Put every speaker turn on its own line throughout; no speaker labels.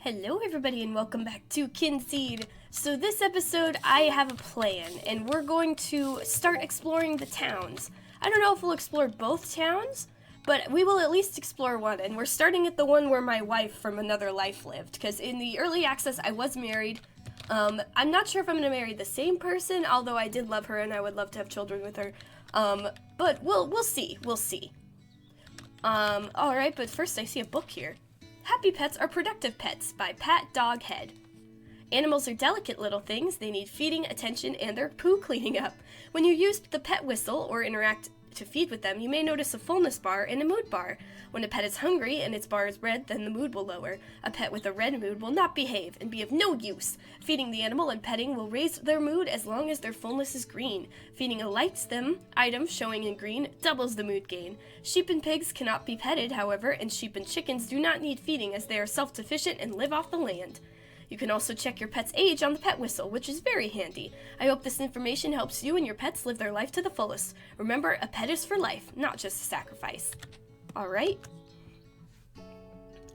Hello everybody and welcome back to Kynseed. So this episode I have a plan and we're going to start exploring the towns. I don't know if we'll explore both towns, but we will at least explore one, and we're starting at the one where my wife from another life lived, because in the early access I was married. I'm not sure if I'm going to marry the same person, although I did love her and I would love to have children with her. But we'll see. Alright, but first I see a book here. Happy Pets Are Productive Pets by Pat Doghead. Animals are delicate little things. They need feeding, attention, and their poo cleaning up. When you use the pet whistle or interact to feed with them, you may notice a fullness bar and a mood bar. When a pet is hungry and its bar is red, then the mood will lower. A pet with a red mood will not behave and be of no use. Feeding the animal and petting will raise their mood as long as their fullness is green. Feeding a light stem item showing in green doubles the mood gain. Sheep and pigs cannot be petted, however, and sheep and chickens do not need feeding as they are self-sufficient and live off the land. You can also check your pet's age on the pet whistle, which is very handy. I hope this information helps you and your pets live their life to the fullest. Remember, a pet is for life, not just a sacrifice. Alright.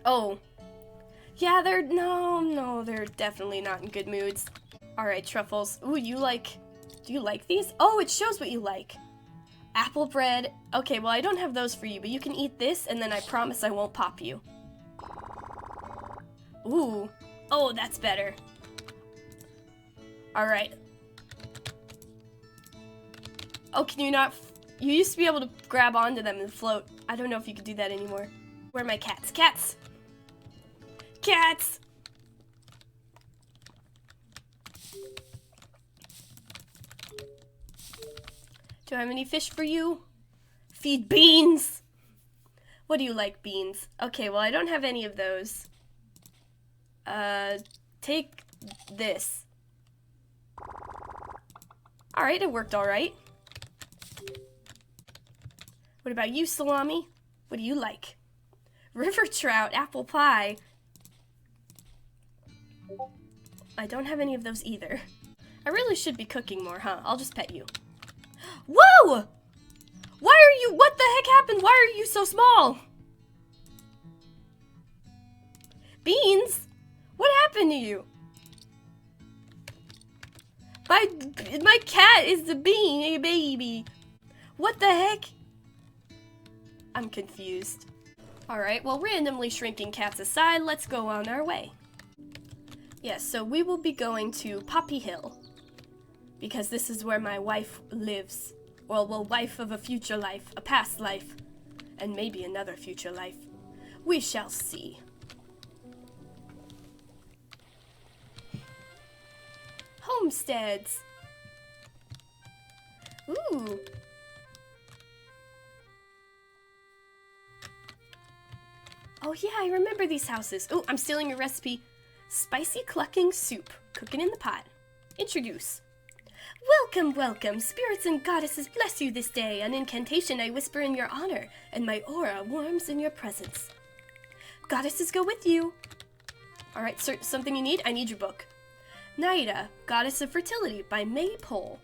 Oh. Yeah, they're definitely not in good moods. Alright, Truffles. Ooh, do you like these? Oh, it shows what you like. Apple bread. Okay, well, I don't have those for you, but you can eat this, and then I promise I won't pop you. Ooh. Oh, that's better. Alright. Oh, can you not? You used to be able to grab onto them and float. I don't know if you could do that anymore. Where are my cats? Cats! Cats! Do I have any fish for you? Feed beans! What do you like, beans? Okay, well, I don't have any of those. Take this. Alright, it worked alright. What about you, Salami? What do you like? River trout, apple pie. I don't have any of those either. I really should be cooking more, huh? I'll just pet you. Whoa! What the heck happened? Why are you so small? Beans? What happened to you? My cat is the bean, baby. What the heck? I'm confused. Alright, well, randomly shrinking cats aside, let's go on our way. Yes, so we will be going to Poppy Hill, because this is where my wife lives. Well, wife of a future life, a past life, and maybe another future life. We shall see. Homesteads. Ooh. Oh yeah, I remember these houses. Ooh, I'm stealing your recipe. Spicy clucking soup. Cooking in the pot. Introduce. Welcome, welcome. Spirits and goddesses bless you this day. An incantation I whisper in your honor, and my aura warms in your presence. Goddesses go with you. Alright, so something you need? I need your book. Naida, Goddess of Fertility by May Pole.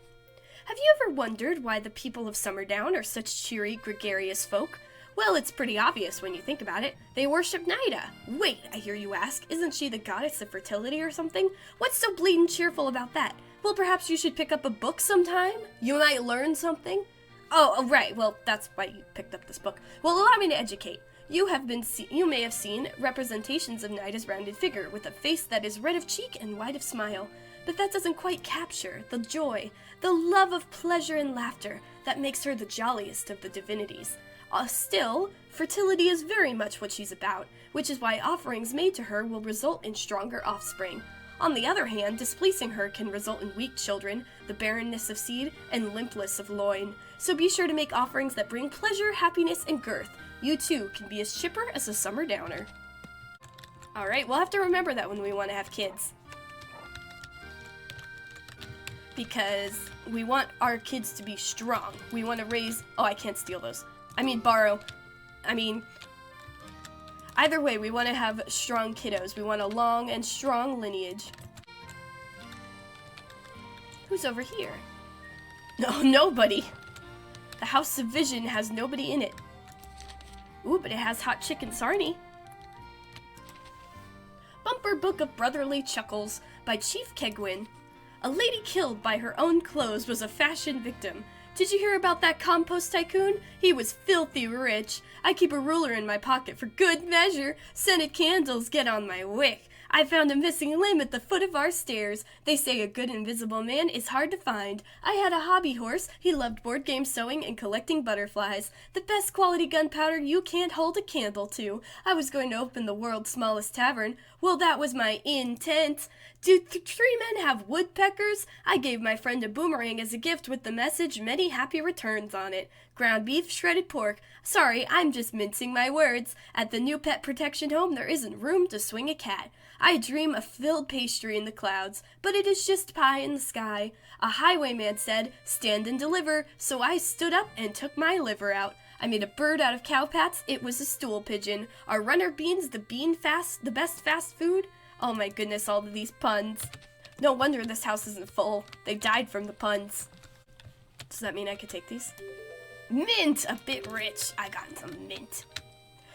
Have you ever wondered why the people of Summerdown are such cheery, gregarious folk? Well, it's pretty obvious when you think about it. They worship Naida. Wait, I hear you ask, isn't she the goddess of fertility or something? What's so bleedin' cheerful about that? Well, perhaps you should pick up a book sometime? You might learn something? Oh, right, well, that's why you picked up this book. Well, allow me to educate. You may have seen representations of Naida's rounded figure, with a face that is red of cheek and white of smile. But that doesn't quite capture the joy, the love of pleasure and laughter that makes her the jolliest of the divinities. Still, fertility is very much what she's about, which is why offerings made to her will result in stronger offspring. On the other hand, displeasing her can result in weak children, the barrenness of seed, and limpless of loin. So be sure to make offerings that bring pleasure, happiness, and girth. You too can be as chipper as a summer downer. Alright, we'll have to remember that when we want to have kids. Because we want our kids to be strong. We want to raise... Oh, I can't steal those. I mean, borrow. Either way, we want to have strong kiddos. We want a long and strong lineage. Who's over here? No, nobody. The House of Vision has nobody in it. Ooh, but it has hot chicken sarnie. Bum Copper Book of Brotherly Chuckles by Chief Kegwin. A lady killed by her own clothes was a fashion victim. Did you hear about that compost tycoon? He was filthy rich. I keep a ruler in my pocket for good measure. Scented candles get on my wick. I found a missing limb at the foot of our stairs. They say a good invisible man is hard to find. I had a hobby horse. He loved board game sewing and collecting butterflies. The best quality gunpowder you can't hold a candle to. I was going to open the world's smallest tavern. Well, that was my intent. Do tree men have woodpeckers? I gave my friend a boomerang as a gift with the message many happy returns on it. Ground beef, shredded pork. Sorry, I'm just mincing my words. At the new pet protection home, there isn't room to swing a cat. I dream of filled pastry in the clouds, but it is just pie in the sky. A highwayman said, "Stand and deliver," so I stood up and took my liver out. I made a bird out of cow pats. It was a stool pigeon. Are runner beans the best fast food? Oh my goodness, all of these puns. No wonder this house isn't full. They died from the puns. Does that mean I could take these? Mint! A bit rich. I got some mint.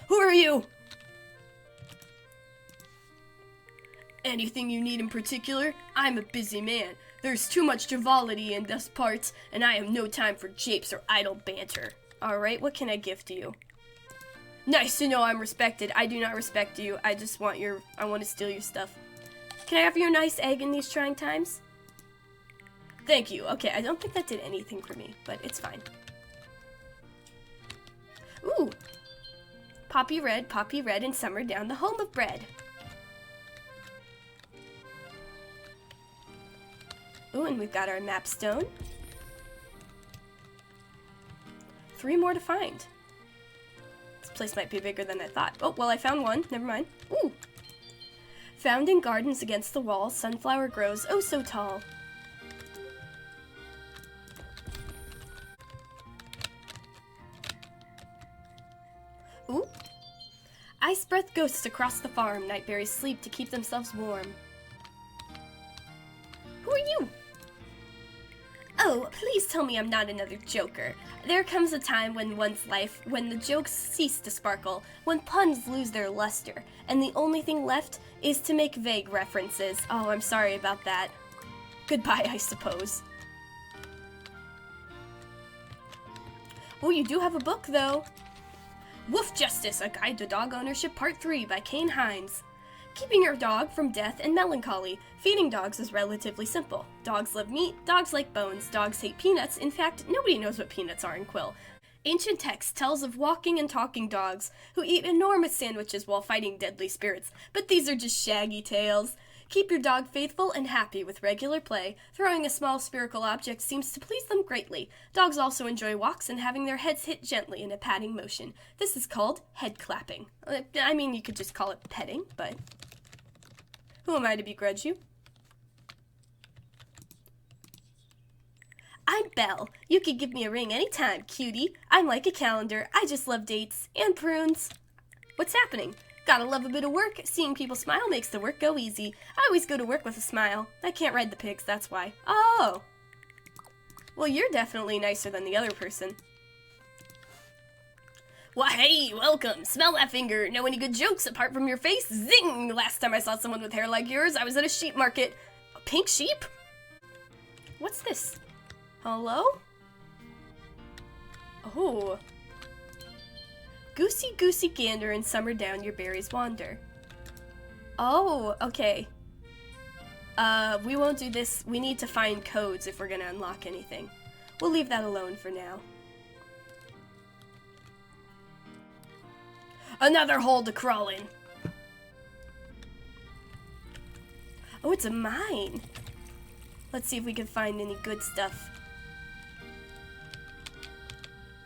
Who are you? Anything you need in particular? I'm a busy man. There's too much joviality in this parts, and I have no time for japes or idle banter. Alright, what can I give to you? Nice to know I'm respected. I do not respect you. I just want I want to steal your stuff. Can I have your nice egg in these trying times? Thank you. Okay, I don't think that did anything for me, but it's fine. Ooh! Poppy Red, and Summerdown, the home of bread. Ooh, and we've got our map stone. 3 more to find. This place might be bigger than I thought. Oh, well, I found one. Never mind. Ooh! Found in gardens against the wall, sunflower grows oh so tall. Ooh! Ice breath ghosts across the farm. Nightberries sleep to keep themselves warm. Who are you? Oh, please tell me I'm not another joker. There comes a time when when the jokes cease to sparkle, when puns lose their luster, and the only thing left is to make vague references. Oh, I'm sorry about that. Goodbye, I suppose. Oh, you do have a book, though. Wolf Justice, A Guide to Dog Ownership, Part 3 by Kane Hines. Keeping your dog from death and melancholy. Feeding dogs is relatively simple. Dogs love meat, dogs like bones, dogs hate peanuts. In fact, nobody knows what peanuts are in Quill. Ancient text tells of walking and talking dogs who eat enormous sandwiches while fighting deadly spirits, but these are just shaggy tales. Keep your dog faithful and happy with regular play. Throwing a small spherical object seems to please them greatly. Dogs also enjoy walks and having their heads hit gently in a patting motion. This is called head clapping. I mean, you could just call it petting, but who am I to begrudge you? I'm Belle. You could give me a ring anytime, cutie. I'm like a calendar. I just love dates and prunes. What's happening? Gotta love a bit of work. Seeing people smile makes the work go easy. I always go to work with a smile. I can't ride the pigs, that's why. Oh! Well, you're definitely nicer than the other person. Why, hey, welcome. Smell that finger. Know any good jokes apart from your face? Zing! Last time I saw someone with hair like yours, I was at a sheep market. A pink sheep? What's this? Hello? Oh. Goosey, goosey gander, in Summerdown your berries wander. Oh, okay. We won't do this. We need to find codes if we're gonna unlock anything. We'll leave that alone for now. Another hole to crawl in. Oh, it's a mine. Let's see if we can find any good stuff.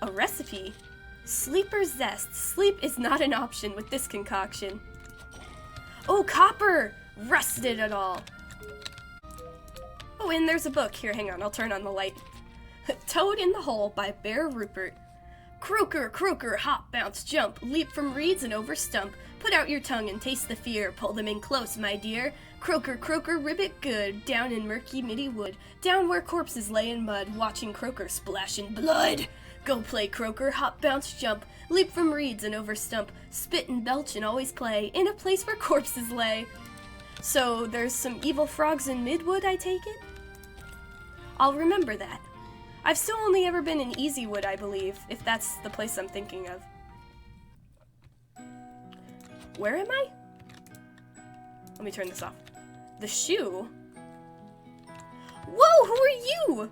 A recipe. Sleeper zest. Sleep is not an option with this concoction. Oh, copper! Rusted it all. Oh, and there's a book. Here, hang on. I'll turn on the light. Toad in the Hole by Bear Rupert. Croaker, croaker, hop, bounce, jump, leap from reeds and over stump. Put out your tongue and taste the fear. Pull them in close, my dear. Croaker, croaker, ribbit good. Down in murky middy wood. Down where corpses lay in mud. Watching croaker splash in blood. Go play croaker, hop, bounce, jump, leap from reeds and over stump, spit and belch and always play, in a place where corpses lay. So there's some evil frogs in Midwood, I take it? I'll remember that. I've still only ever been in Easywood, I believe, if that's the place I'm thinking of. Where am I? Let me turn this off. The shoe? Whoa, who are you?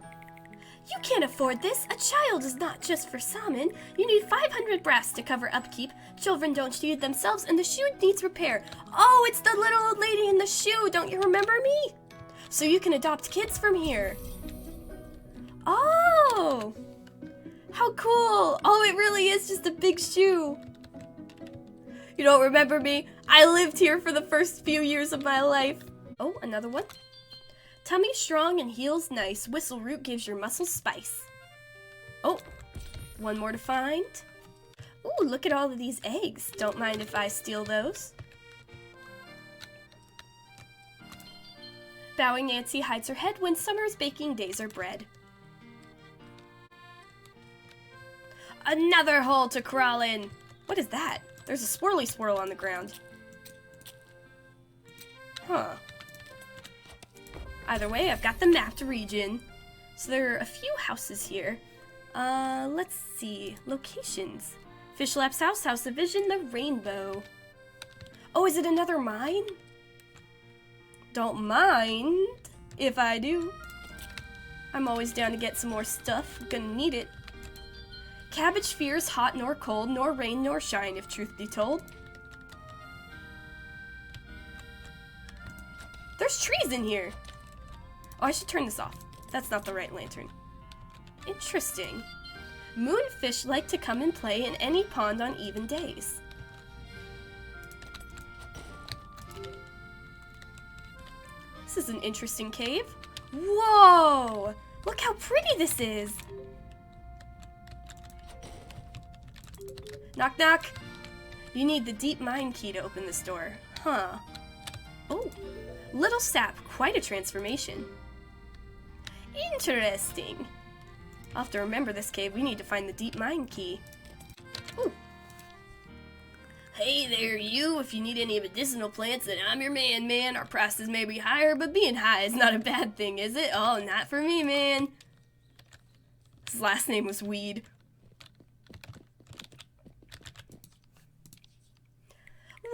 You can't afford this. A child is not just for salmon. You need 500 brass to cover upkeep. Children don't feed themselves, and the shoe needs repair. Oh, it's the little old lady in the shoe. Don't you remember me? So you can adopt kids from here. Oh, how cool. Oh, it really is just a big shoe. You don't remember me? I lived here for the first few years of my life. Oh, another one. Tummy strong and heels nice. Whistle root gives your muscles spice. Oh, one more to find. Ooh, look at all of these eggs. Don't mind if I steal those. Bowing Nancy hides her head when summer's baking days are bred. Another hole to crawl in. What is that? There's a swirly swirl on the ground. Huh. Either way, I've got the mapped region. So there are a few houses here. Let's see. Locations. Fishlap's house, House of Vision, the Rainbow. Oh, is it another mine? Don't mind if I do. I'm always down to get some more stuff. Gonna need it. Cabbage fears hot nor cold, nor rain nor shine, if truth be told. There's trees in here. Oh, I should turn this off. That's not the right lantern. Interesting. Moonfish like to come and play in any pond on even days. This is an interesting cave. Whoa! Look how pretty this is! Knock, knock. You need the deep mine key to open this door. Huh. Oh, little sap. Quite a transformation. Interesting. I'll have to remember this cave. We need to find the deep mine key. Ooh. Hey there, you. If you need any medicinal plants, then I'm your man. Our prices may be higher, but being high is not a bad thing, is it? Oh, not for me, man. His last name was Weed.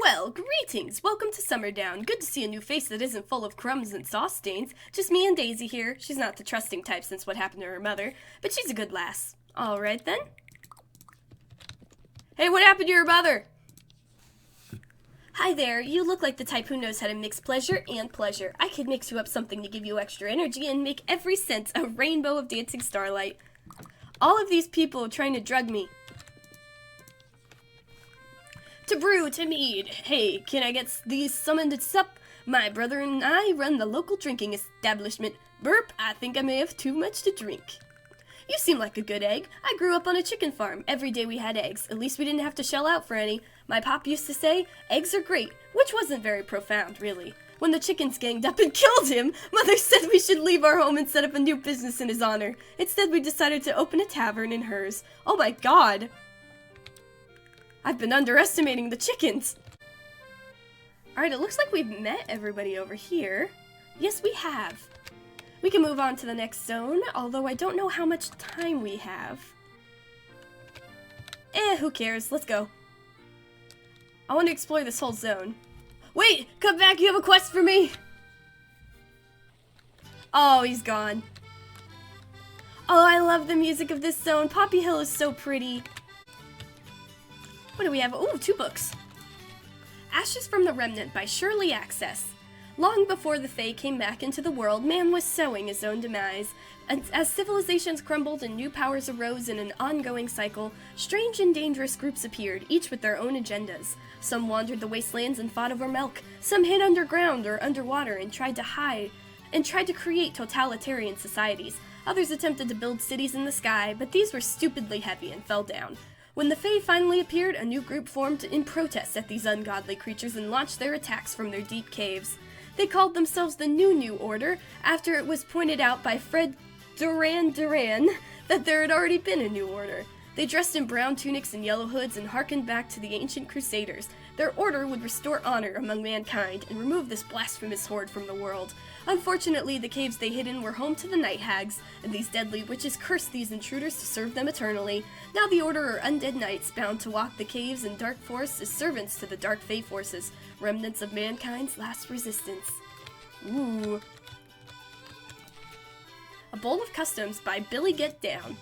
Well, greetings! Welcome to Summerdown. Good to see a new face that isn't full of crumbs and sauce stains. Just me and Daisy here. She's not the trusting type since what happened to her mother, but she's a good lass. Alright then. Hey, what happened to your mother? Hi there, you look like the type who knows how to mix pleasure and pleasure. I could mix you up something to give you extra energy and make every sense a rainbow of dancing starlight. All of these people are trying to drug me. To brew, to mead. Hey, can I get these summoned sup? My brother and I run the local drinking establishment. Burp, I think I may have too much to drink. You seem like a good egg. I grew up on a chicken farm. Every day we had eggs. At least we didn't have to shell out for any. My pop used to say, eggs are great, which wasn't very profound, really. When the chickens ganged up and killed him, Mother said we should leave our home and set up a new business in his honor. Instead, we decided to open a tavern in hers. Oh my god! I've been underestimating the chickens. Alright, it looks like we've met everybody over here. Yes, we have. We can move on to the next zone, although I don't know how much time we have. Who cares? Let's go. I want to explore this whole zone. Wait! Come back! You have a quest for me! Oh, he's gone. Oh, I love the music of this zone. Poppy Hill is so pretty. What do we have? Ooh, 2 books. Ashes from the Remnant by Shirley Access. Long before the Fae came back into the world, man was sowing his own demise. As civilizations crumbled and new powers arose in an ongoing cycle, strange and dangerous groups appeared, each with their own agendas. Some wandered the wastelands and fought over milk. Some hid underground or underwater and tried to create totalitarian societies. Others attempted to build cities in the sky, but these were stupidly heavy and fell down. When the Fae finally appeared, a new group formed in protest at these ungodly creatures and launched their attacks from their deep caves. They called themselves the New Order, after it was pointed out by Fred Duran that there had already been a New Order. They dressed in brown tunics and yellow hoods and harkened back to the ancient Crusaders. Their order would restore honor among mankind and remove this blasphemous horde from the world. Unfortunately, the caves they hid in were home to the night hags, and these deadly witches cursed these intruders to serve them eternally. Now the Order are undead knights bound to walk the caves and dark forests as servants to the dark fae forces, remnants of mankind's last resistance. Ooh. A Bowl of Customs by Billy Get Down.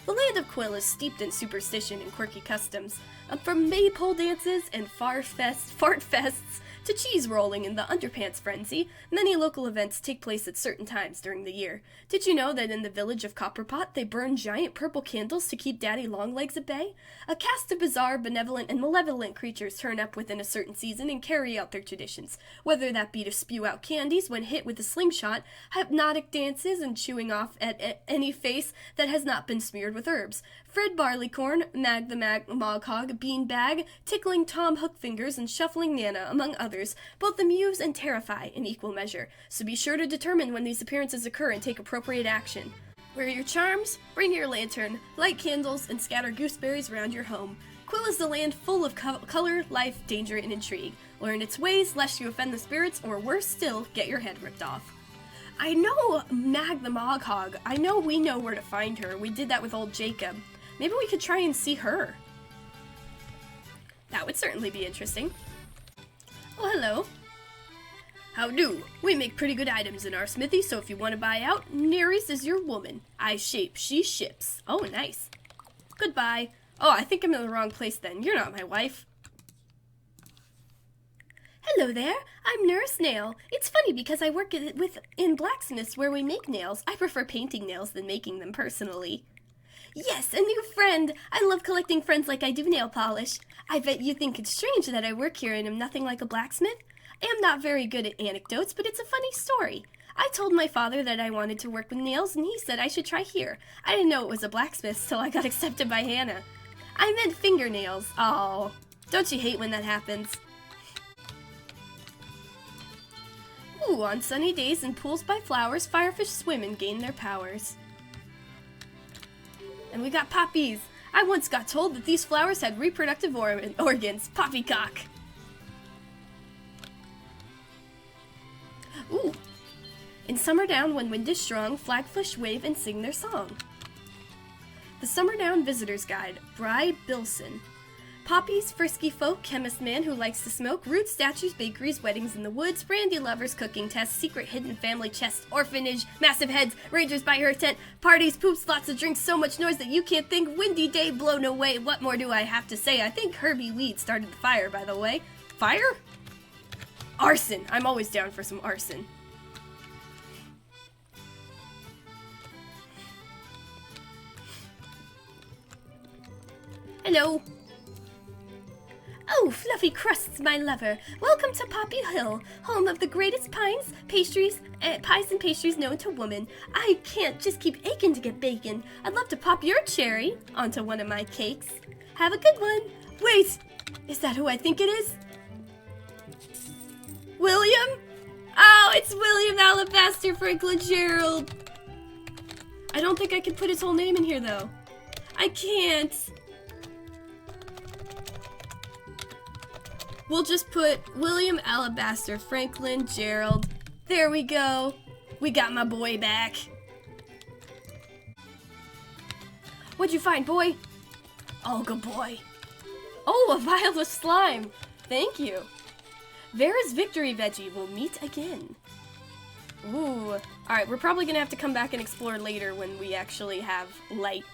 The land of Quill is steeped in superstition and quirky customs. From maypole dances and fart fests to cheese rolling and the underpants frenzy, many local events take place at certain times during the year. Did you know that in the village of Copperpot they burn giant purple candles to keep Daddy Longlegs at bay? A cast of bizarre, benevolent, and malevolent creatures turn up within a certain season and carry out their traditions, whether that be to spew out candies when hit with a slingshot, hypnotic dances, and chewing off at any face that has not been smeared with herbs. Fred Barleycorn, Mag the Moghog, Beanbag, Tickling Tom Hookfingers, and Shuffling Nana, among others, both amuse and terrify in equal measure, so be sure to determine when these appearances occur and take appropriate action. Wear your charms, bring your lantern, light candles, and scatter gooseberries around your home. Quill is the land full of color, life, danger, and intrigue. Learn its ways, lest you offend the spirits, or worse still, get your head ripped off. I know Mag the Moghog. I know we know where to find her. We did that with old Jacob. Maybe we could try and see her. That would certainly be interesting. Oh, hello. How do? We make pretty good items in our smithy, so if you want to buy out, Nereus is your woman. I shape, she ships. Oh, nice. Goodbye. Oh, I think I'm in the wrong place then. You're not my wife. Hello there. I'm Nurse Nail. It's funny because I work in blacksmiths where we make nails. I prefer painting nails than making them personally. Yes, a new friend! I love collecting friends like I do nail polish. I bet you think it's strange that I work here and am nothing like a blacksmith. I am not very good at anecdotes, but it's a funny story. I told my father that I wanted to work with nails, and he said I should try here. I didn't know it was a blacksmith till I got accepted by Hannah. I meant fingernails. Oh, don't you hate when that happens? Ooh, on sunny days in pools by flowers, firefish swim and gain their powers. And we got poppies. I once got told that these flowers had reproductive organs. Poppycock. Ooh. In Summerdown, when wind is strong, flagfish wave and sing their song. The Summerdown Visitor's Guide, Bry Bilson. Poppies, frisky folk, chemist man who likes to smoke, rude statues, bakeries, weddings in the woods, brandy lovers, cooking tests, secret hidden family chests, orphanage, massive heads, rangers by her tent, parties, poops, lots of drinks, so much noise that you can't think, windy day blown away. What more do I have to say? I think Herbie Weed started the fire, by the way. Fire? Arson. I'm always down for some arson. Hello. Oh, fluffy crusts, my lover. Welcome to Poppy Hill, home of the greatest pies and pastries known to woman. I can't just keep aching to get bacon. I'd love to pop your cherry onto one of my cakes. Have a good one. Wait, is that who I think it is? William? Oh, it's William Alabaster Franklin Gerald. I don't think I can put his whole name in here, though. I can't. We'll just put William Alabaster Franklin Gerald. There we go. We got my boy back. What'd you find, boy? Oh, good boy. Oh, a vial of slime. Thank you. Vera's Victory Veggie. We'll meet again. Ooh. Alright, we're probably gonna have to come back and explore later when we actually have light.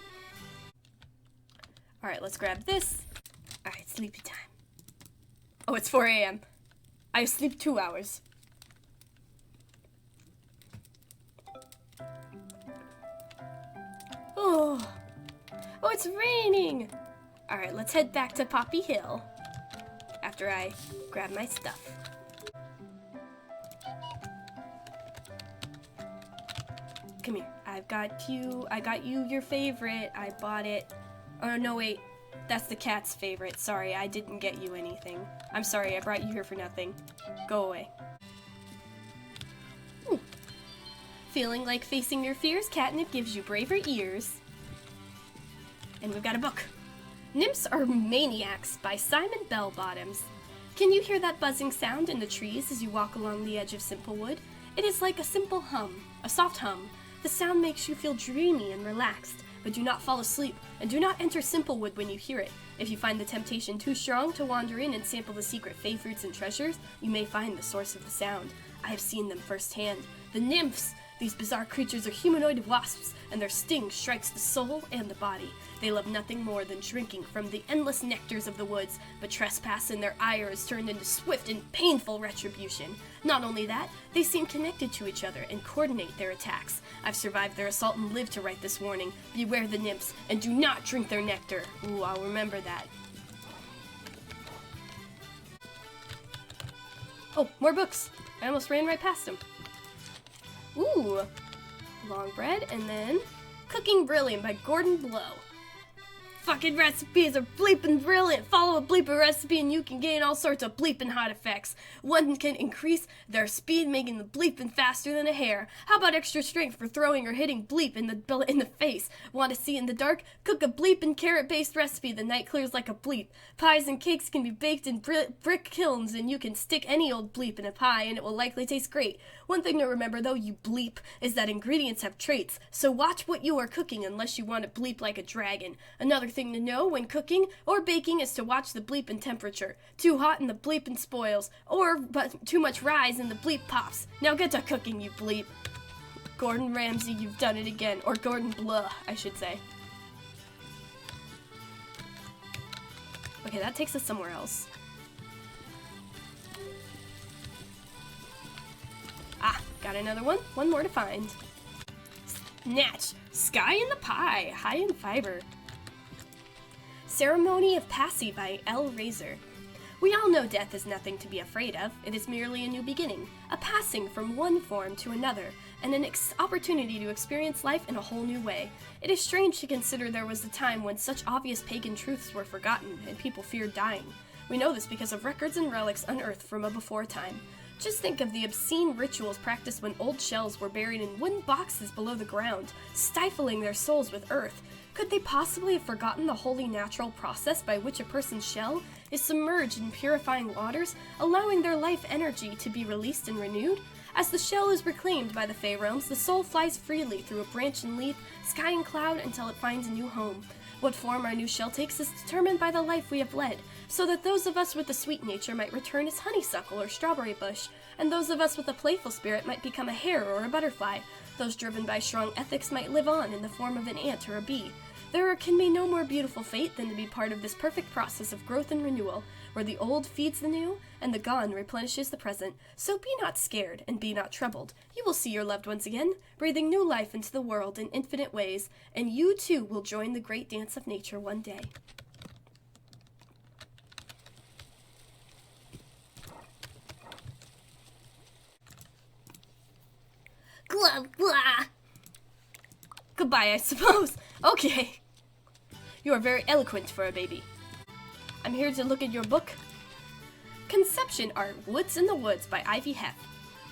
Alright, let's grab this. Alright, sleepy time. Oh, it's 4 a.m. I sleep 2 hours. Oh, it's raining. All right, let's head back to Poppy Hill after I grab my stuff. Come here. I got you your favorite. I bought it. Oh, no, wait. That's the cat's favorite. Sorry, I didn't get you anything. I'm sorry, I brought you here for nothing. Go away. Ooh. Feeling like facing your fears? Catnip gives you braver ears. And we've got a book. Nymphs Are Maniacs by Simon Bellbottoms. Can you hear that buzzing sound in the trees as you walk along the edge of Simplewood? It is like a simple hum, a soft hum. The sound makes you feel dreamy and relaxed, but do not fall asleep, and do not enter Simplewood when you hear it. If you find the temptation too strong to wander in and sample the secret fey fruits and treasures, you may find the source of the sound. I have seen them firsthand. The nymphs! These bizarre creatures are humanoid wasps, and their sting strikes the soul and the body. They love nothing more than drinking from the endless nectars of the woods, but trespass in their ire is turned into swift and painful retribution. Not only that, they seem connected to each other and coordinate their attacks. I've survived their assault and lived to write this warning. Beware the nymphs, and do not drink their nectar. Ooh, I'll remember that. Oh, more books! I almost ran right past them. Ooh, long bread, and then Cooking Brilliant by Gordon Blow. Fucking recipes are bleeping brilliant. Follow a bleeping recipe and you can gain all sorts of bleeping hot effects. One can increase their speed, making the bleeping faster than a hare. How about extra strength for throwing or hitting bleep in the face? Want to see in the dark? Cook a bleeping carrot-based recipe. The night clears like a bleep. Pies and cakes can be baked in brick kilns, and you can stick any old bleep in a pie and it will likely taste great. One thing to remember though, you bleep, is that ingredients have traits, so watch what you are cooking unless you want to bleep like a dragon. Another thing to know when cooking or baking is to watch the bleep and temperature. Too hot and the bleep and spoils, but too much rise and the bleep pops. Now get to cooking, you bleep. Gordon Ramsay, you've done it again. Or Gordon Blah, I should say. Okay, that takes us somewhere else. Ah, got another one. One more to find. Snatch. Sky in the Pie. High in fiber. Ceremony of Passy by L. Razor. We all know death is nothing to be afraid of. It is merely a new beginning, a passing from one form to another, and an opportunity to experience life in a whole new way. It is strange to consider there was a time when such obvious pagan truths were forgotten and people feared dying. We know this because of records and relics unearthed from a before time. Just think of the obscene rituals practiced when old shells were buried in wooden boxes below the ground, stifling their souls with earth. Could they possibly have forgotten the holy natural process by which a person's shell is submerged in purifying waters, allowing their life energy to be released and renewed? As the shell is reclaimed by the Fey realms, the soul flies freely through a branch and leaf, sky and cloud until it finds a new home. What form our new shell takes is determined by the life we have led, so that those of us with a sweet nature might return as honeysuckle or strawberry bush, and those of us with a playful spirit might become a hare or a butterfly. Those driven by strong ethics might live on in the form of an ant or a bee. There can be no more beautiful fate than to be part of this perfect process of growth and renewal, where the old feeds the new, and the gone replenishes the present. So be not scared, and be not troubled. You will see your loved ones again, breathing new life into the world in infinite ways, and you too will join the great dance of nature one day. Blah, blah. Goodbye, I suppose. Okay. You are very eloquent for a baby. I'm here to look at your book. Conception Art, Woods in the Woods by Ivy Heff.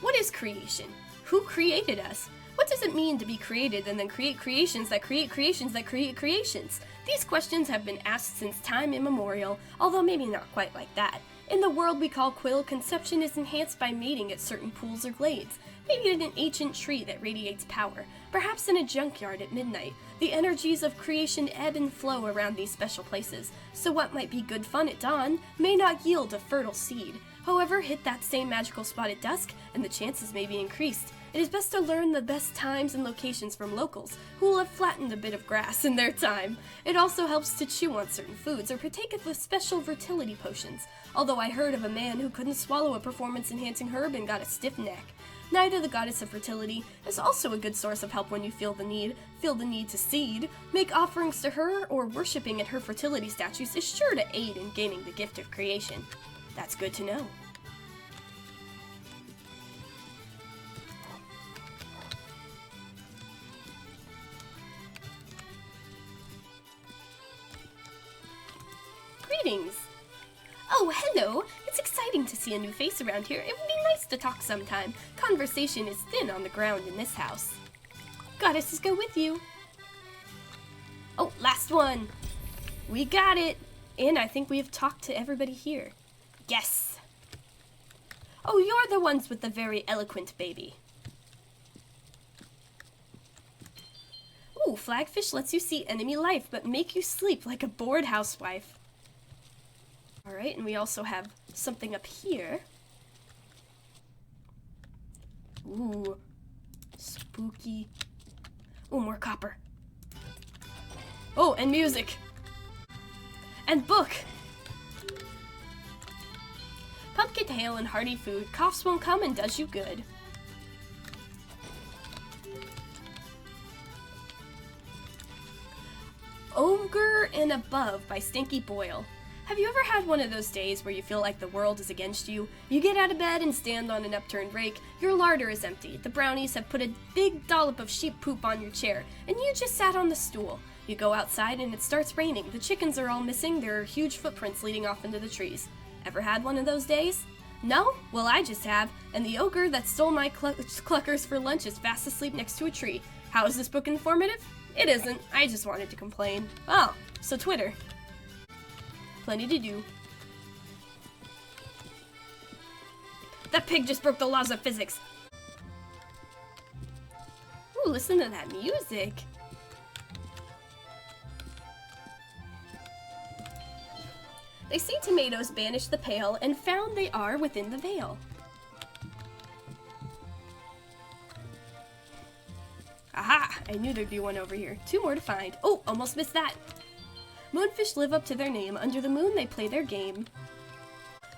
What is creation? Who created us? What does it mean to be created and then create creations that create creations that create creations? These questions have been asked since time immemorial, although maybe not quite like that. In the world we call Quill, conception is enhanced by mating at certain pools or glades. Maybe in an ancient tree that radiates power, perhaps in a junkyard at midnight. The energies of creation ebb and flow around these special places, so what might be good fun at dawn may not yield a fertile seed. However, hit that same magical spot at dusk, and the chances may be increased. It is best to learn the best times and locations from locals, who will have flattened a bit of grass in their time. It also helps to chew on certain foods or partake of the special fertility potions, although I heard of a man who couldn't swallow a performance-enhancing herb and got a stiff neck. Nida, the goddess of fertility, is also a good source of help when you feel the need to seed. Make offerings to her or worshipping at her fertility statues is sure to aid in gaining the gift of creation. That's good to know. Greetings! Oh, hello! It's exciting to see a new face around here. It would be nice to talk sometime. Conversation is thin on the ground in this house. Goddesses go with you. Oh, last one! We got it! And I think we have talked to everybody here. Yes! Oh, you're the ones with the very eloquent baby. Ooh, Flagfish lets you see enemy life, but make you sleep like a bored housewife. Alright, and we also have something up here. Ooh, spooky. Ooh, more copper. Oh, and music. And book. Pumpkin ale and hearty food. Coughs won't come and does you good. Ogre and Above by Stinky Boyle. Have you ever had one of those days where you feel like the world is against you? You get out of bed and stand on an upturned rake, your larder is empty, the brownies have put a big dollop of sheep poop on your chair, and you just sat on the stool. You go outside and it starts raining, the chickens are all missing, there are huge footprints leading off into the trees. Ever had one of those days? No? Well, I just have, and the ogre that stole my cluckers for lunch is fast asleep next to a tree. How is this book informative? It isn't, I just wanted to complain. Oh, so Twitter. Plenty to do. That pig just broke the laws of physics. Ooh, listen to that music. They see tomatoes banish the pale and found they are within the veil. Aha! I knew there'd be one over here. 2 more to find. Oh, almost missed that. Moonfish live up to their name. Under the moon, they play their game.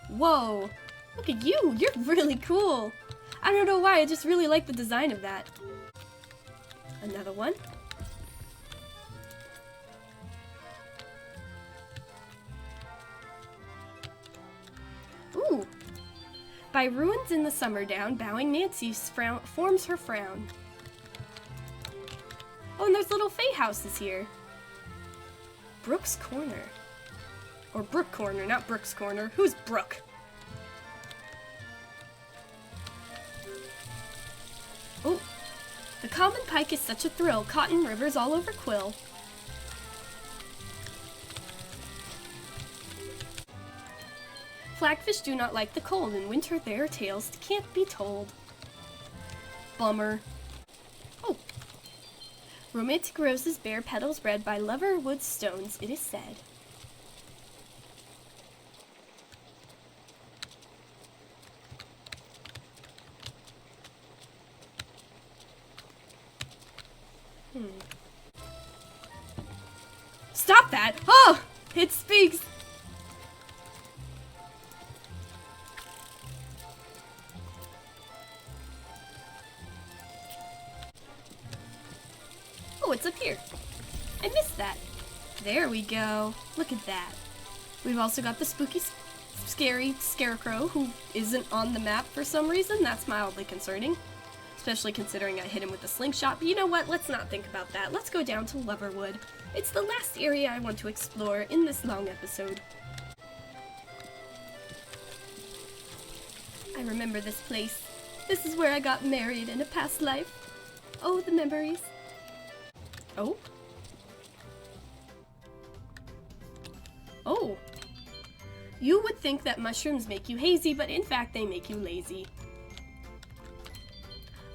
Whoa! Look at you! You're really cool! I don't know why, I just really like the design of that. Another one. Ooh! By ruins in the Summerdown, bowing Nancy forms her frown. Oh, and there's little Fay houses here. Brooks Corner. Or Brook Corner, not Brooks Corner. Who's Brooke? Oh, the common pike is such a thrill. Cotton rivers all over Quill. Flagfish do not like the cold. In winter their tales can't be told. Bummer. Oh. Romantic roses bear petals red by Loverwood stones, it is said. Stop that! Oh! It speaks! Oh, it's up here. I missed that. There we go. Look at that. We've also got the spooky, scary scarecrow who isn't on the map for some reason. That's mildly concerning. Especially considering I hit him with the slingshot. But you know what? Let's not think about that. Let's go down to Loverwood. It's the last area I want to explore in this long episode. I remember this place. This is where I got married in a past life. Oh, the memories. Oh. Oh. You would think that mushrooms make you hazy, but in fact they make you lazy.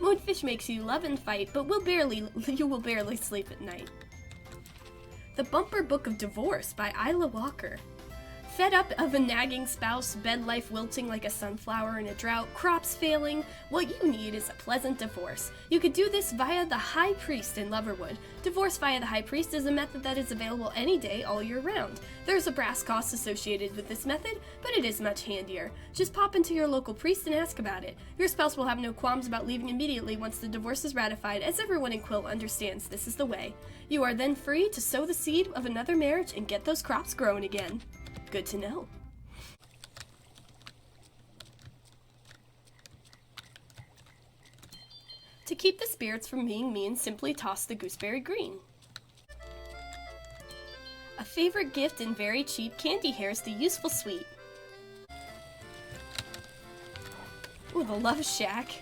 Moonfish makes you love and fight, but you will barely sleep at night. The Bumper Book of Divorce by Isla Walker. Fed up of a nagging spouse, bed life wilting like a sunflower in a drought, crops failing, what you need is a pleasant divorce. You could do this via the High Priest in Loverwood. Divorce via the High Priest is a method that is available any day, all year round. There's a brass cost associated with this method, but it is much handier. Just pop into your local priest and ask about it. Your spouse will have no qualms about leaving immediately once the divorce is ratified, as everyone in Quill understands this is the way. You are then free to sow the seed of another marriage and get those crops growing again. Good to know. To keep the spirits from being mean, simply toss the gooseberry green. A favorite gift in very cheap candy hairs, the useful sweet. Ooh, the Love Shack.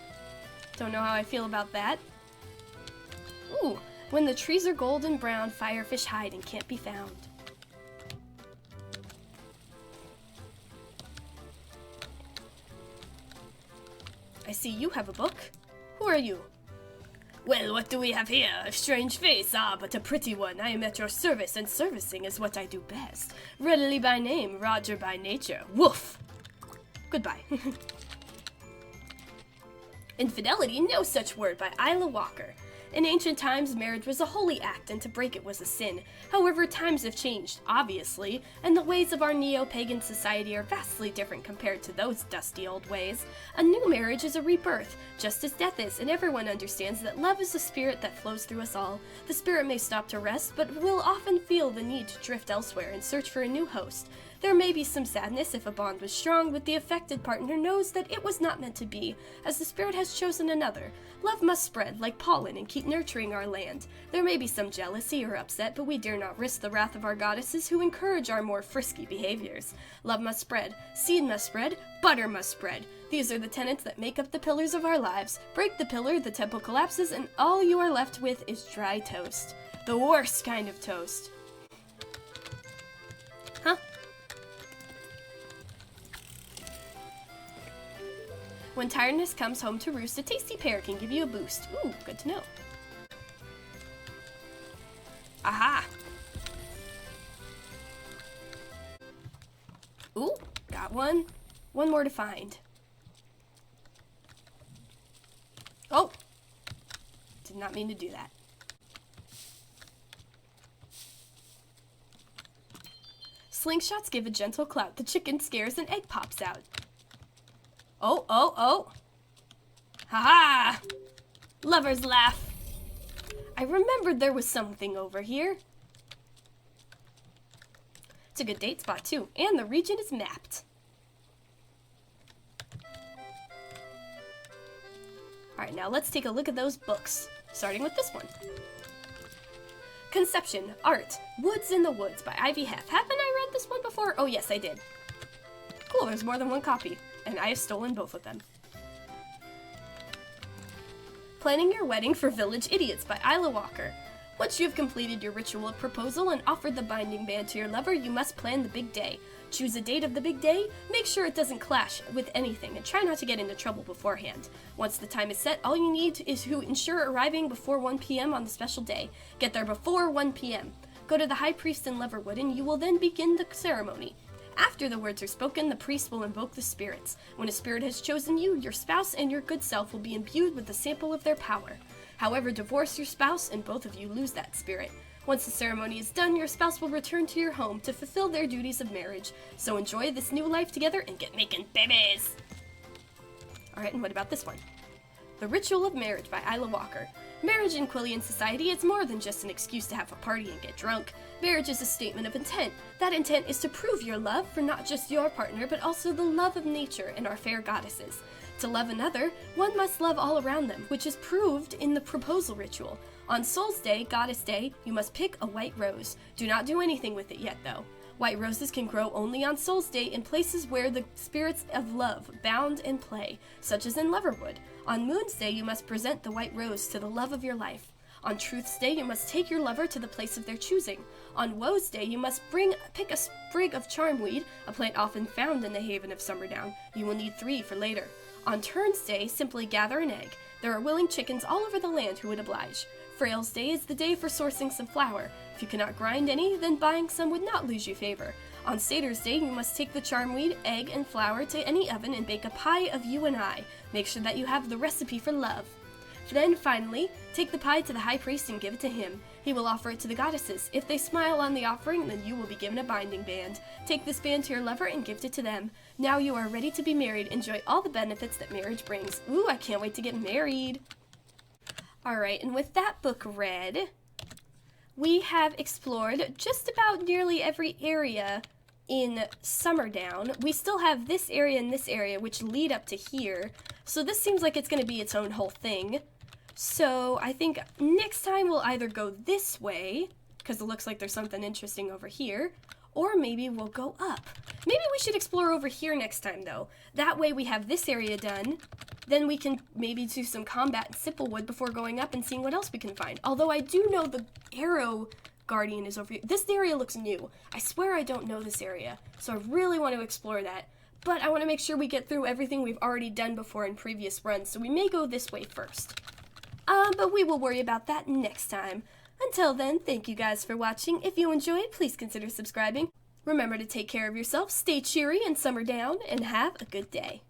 Don't know how I feel about that. Ooh, when the trees are golden brown, firefish hide and can't be found. I see you have a book. Who are you? Well, what do we have here? A strange face, but a pretty one. I am at your service, and servicing is what I do best. Readily by name, Roger by nature. Woof! Goodbye. Infidelity, no such word, by Isla Walker. In ancient times, marriage was a holy act, and to break it was a sin. However, times have changed, obviously, and the ways of our neo-pagan society are vastly different compared to those dusty old ways. A new marriage is a rebirth, just as death is, and everyone understands that love is a spirit that flows through us all. The spirit may stop to rest, but will often feel the need to drift elsewhere and search for a new host. There may be some sadness if a bond was strong, but the affected partner knows that it was not meant to be, as the spirit has chosen another. Love must spread like pollen and keep nurturing our land. There may be some jealousy or upset, but we dare not risk the wrath of our goddesses who encourage our more frisky behaviors. Love must spread, seed must spread, butter must spread. These are the tenets that make up the pillars of our lives. Break the pillar, the temple collapses, and all you are left with is dry toast. The worst kind of toast. Huh? When tiredness comes home to roost, a tasty pear can give you a boost. Ooh, good to know. Aha! Ooh, got one. One more to find. Oh! Did not mean to do that. Slingshots give a gentle clout. The chicken scares and egg pops out. Oh, oh, oh. Ha-ha! Lovers laugh. I remembered there was something over here. It's a good date spot, too. And the region is mapped. Alright, now let's take a look at those books. Starting with this one. Conception, Art, Woods in the Woods by Ivy Hef. Haven't I read this one before? Oh, yes, I did. Cool, there's more than one copy. And I have stolen both of them. Planning Your Wedding for Village Idiots by Isla Walker. Once you have completed your ritual of proposal and offered the binding band to your lover, you must plan the big day. Choose a date of the big day, make sure it doesn't clash with anything, and try not to get into trouble beforehand. Once the time is set, all you need is to ensure arriving before 1 p.m. on the special day. Get there before 1 p.m. Go to the High Priest in Leverwood, and you will then begin the ceremony. After the words are spoken, the priest will invoke the spirits. When a spirit has chosen you, your spouse and your good self will be imbued with a sample of their power. However, divorce your spouse and both of you lose that spirit. Once the ceremony is done, your spouse will return to your home to fulfill their duties of marriage. So enjoy this new life together and get making babies! Alright, and what about this one? The Ritual of Marriage by Isla Walker. Marriage in Quillian society is more than just an excuse to have a party and get drunk. Marriage is a statement of intent. That intent is to prove your love for not just your partner, but also the love of nature and our fair goddesses. To love another, one must love all around them, which is proved in the proposal ritual. On Soul's Day, Goddess Day, you must pick a white rose. Do not do anything with it yet, though. White roses can grow only on Soul's Day in places where the spirits of love bound and play, such as in Leverwood. On Moon's Day, you must present the white rose to the love of your life. On Truth's Day, you must take your lover to the place of their choosing. On Woe's Day, you must pick a sprig of charmweed, a plant often found in the haven of Summerdown. You will need 3 for later. On Turn's Day, simply gather an egg. There are willing chickens all over the land who would oblige. Frail's Day is the day for sourcing some flour. If you cannot grind any, then buying some would not lose you favor. On Satyr's Day, you must take the charmweed, egg, and flour to any oven and bake a pie of you and I. Make sure that you have the recipe for love. Then, finally, take the pie to the high priest and give it to him. He will offer it to the goddesses. If they smile on the offering, then you will be given a binding band. Take this band to your lover and gift it to them. Now you are ready to be married. Enjoy all the benefits that marriage brings. Ooh, I can't wait to get married. Alright, and with that book read, we have explored just about nearly every area in Summerdown. We still have this area and this area, which lead up to here. So this seems like it's going to be its own whole thing. So I think next time we'll either go this way, because it looks like there's something interesting over here, or maybe we'll go up. Maybe we should explore over here next time, though. That way we have this area done. Then we can maybe do some combat in Sipplewood before going up and seeing what else we can find. Although I do know the Arrow Guardian is over here. This area looks new. I swear I don't know this area, so I really want to explore that. but I want to make sure we get through everything we've already done before in previous runs, so we may go this way first. But we will worry about that next time. Until then, thank you guys for watching. If you enjoyed, please consider subscribing. Remember to take care of yourself, stay cheery and summer down, and have a good day.